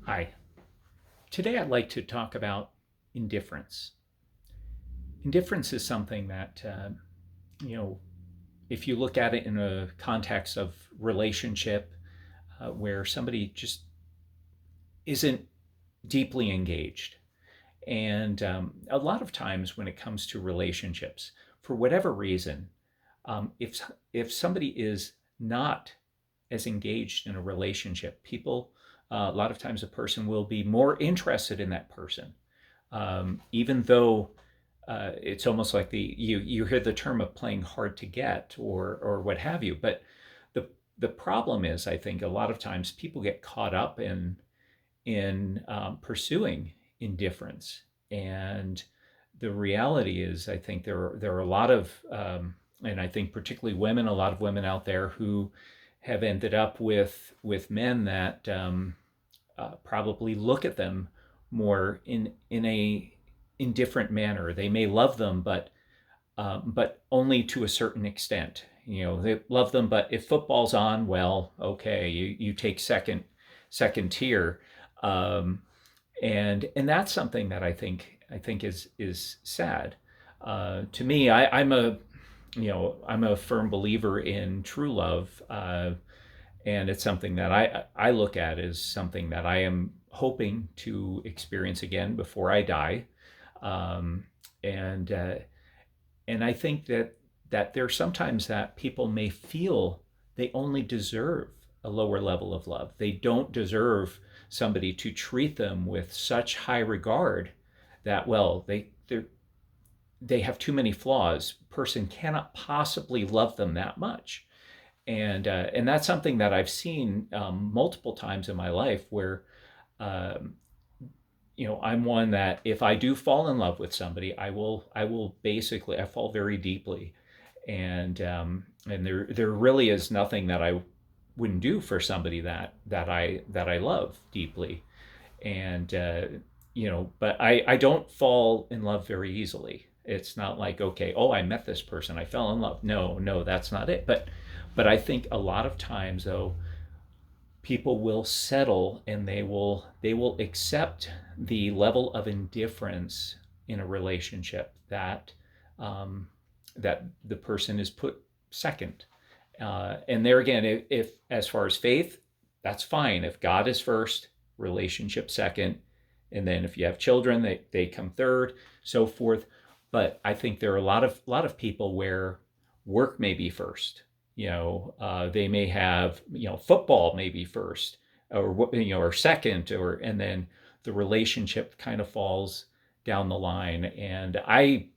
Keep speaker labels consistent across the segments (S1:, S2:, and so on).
S1: Hi. Today I'd like to talk about indifference. Indifference is something that, you know, if you look at it in a context of relationship where somebody just isn't deeply engaged. And a lot of times when it comes to relationships, for whatever reason, if somebody is not as engaged in a relationship, people, a lot of times a person will be more interested in that person, even though it's almost like you hear the term of playing hard to get or what have you. But the problem is, I think a lot of times people get caught up in pursuing indifference, and the reality is, I think there are a lot of and I think particularly women, a lot of women out there who have ended up with men that probably look at them more in a indifferent manner. They may love them, but only to a certain extent. You know, they love them, but if football's on, well, okay, you take second tier, um, and that's something that I think is sad. To me, I'm a firm believer in true love, and it's something that I look at as something that I am hoping to experience again before I die. Um, and and I think that there's sometimes that people may feel they only deserve a lower level of love. They don't deserve somebody to treat them with such high regard that, well, they have too many flaws. Person cannot possibly love them that much. And that's something that I've seen multiple times in my life where um, I'm one that if I do fall in love with somebody, I will basically I fall very deeply, and there really is nothing that I wouldn't do for somebody that I love deeply, and but I don't fall in love very easily. It's not like, okay, oh, I met this person, I fell in love. No, no, that's not it. But I think a lot of times, though, people will settle and they will accept the level of indifference in a relationship um, that the person is put second. And there again, if as far as faith, that's fine. If God is first, relationship second, and then if you have children, they come third, so forth. But I think there are a lot of people where work may be first. They may have, football maybe first, or second, and then the relationship kind of falls down the line. And I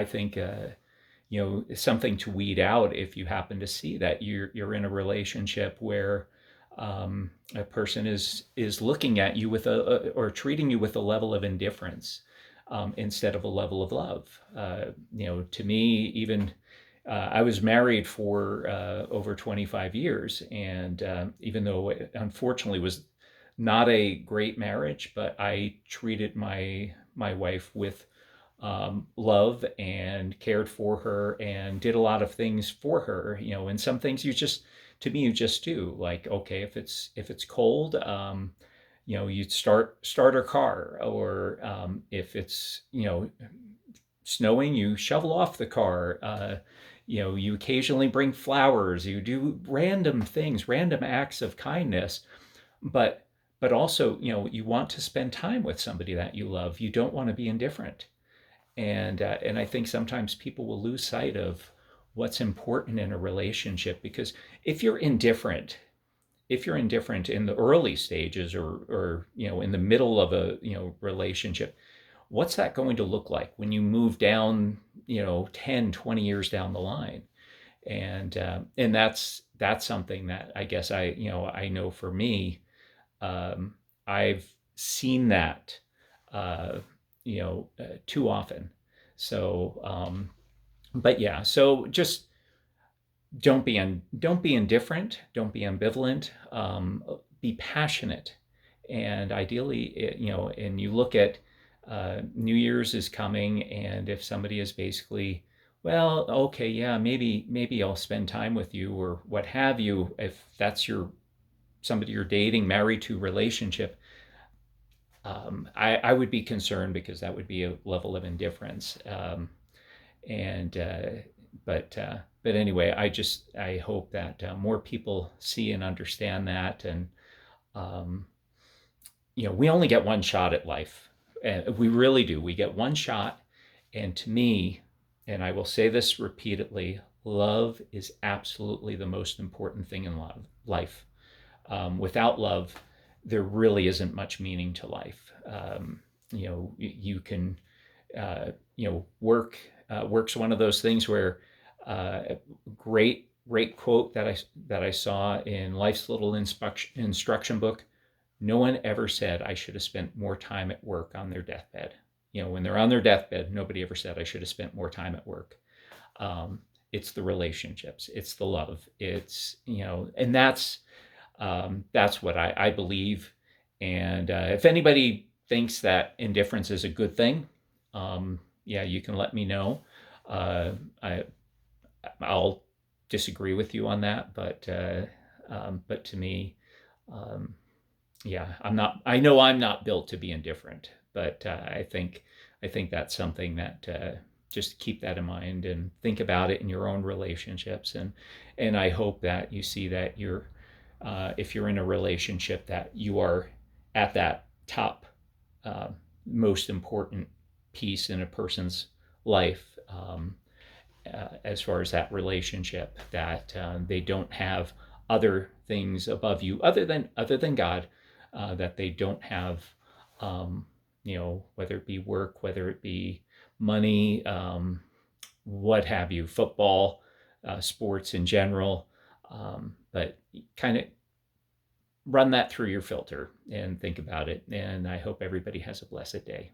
S1: think it's something to weed out if you happen to see that you're in a relationship where a person is looking at you or treating you with a level of indifference, instead of a level of love. To me, even I was married for over 25 years, and even though it unfortunately was not a great marriage, but I treated my wife with love and cared for her and did a lot of things for her. And some things to me, you just do. Like, okay, if it's cold, you'd start her car, or if it's snowing, you shovel off the car. You occasionally bring flowers. You do random things, random acts of kindness, but also, you want to spend time with somebody that you love. You don't want to be indifferent. And I think sometimes people will lose sight of what's important in a relationship, because if you're indifferent, in the early stages, or in the middle of a relationship, what's that going to look like when you move down 10, 20 years down the line? And that's something that I guess I know for me, I've seen that too often. So but yeah, so just don't be indifferent, don't be ambivalent, be passionate. And ideally, and you look at New Year's is coming, and if somebody is basically, well, okay, yeah, maybe I'll spend time with you or what have you, if that's your somebody you're dating, married to, relationship, I would be concerned, because that would be a level of indifference. And but anyway, I hope that more people see and understand that. And um, we only get one shot at life. We really do. We get one shot. And to me, and I will say this repeatedly, love is absolutely the most important thing in life. Without love, there really isn't much meaning to life. You can, work's one of those things where great quote that I saw in Life's Little Instruction Book. No one ever said I should have spent more time at work on their deathbed. When they're on their deathbed, nobody ever said I should have spent more time at work. It's the relationships, it's the love, and that's what I believe. And if anybody thinks that indifference is a good thing, yeah, you can let me know. Uh, I, I'll disagree with you on that, but to me, um, yeah, I'm not. I know I'm not built to be indifferent, but I think that's something that just keep that in mind and think about it in your own relationships. And I hope that you see that if you're in a relationship, that you are at that top uh, most important piece in a person's life, as far as that relationship, that they don't have other things above you other than God, that they don't have, whether it be work, whether it be money, what have you, football, sports in general. But kind of run that through your filter and think about it. And I hope everybody has a blessed day.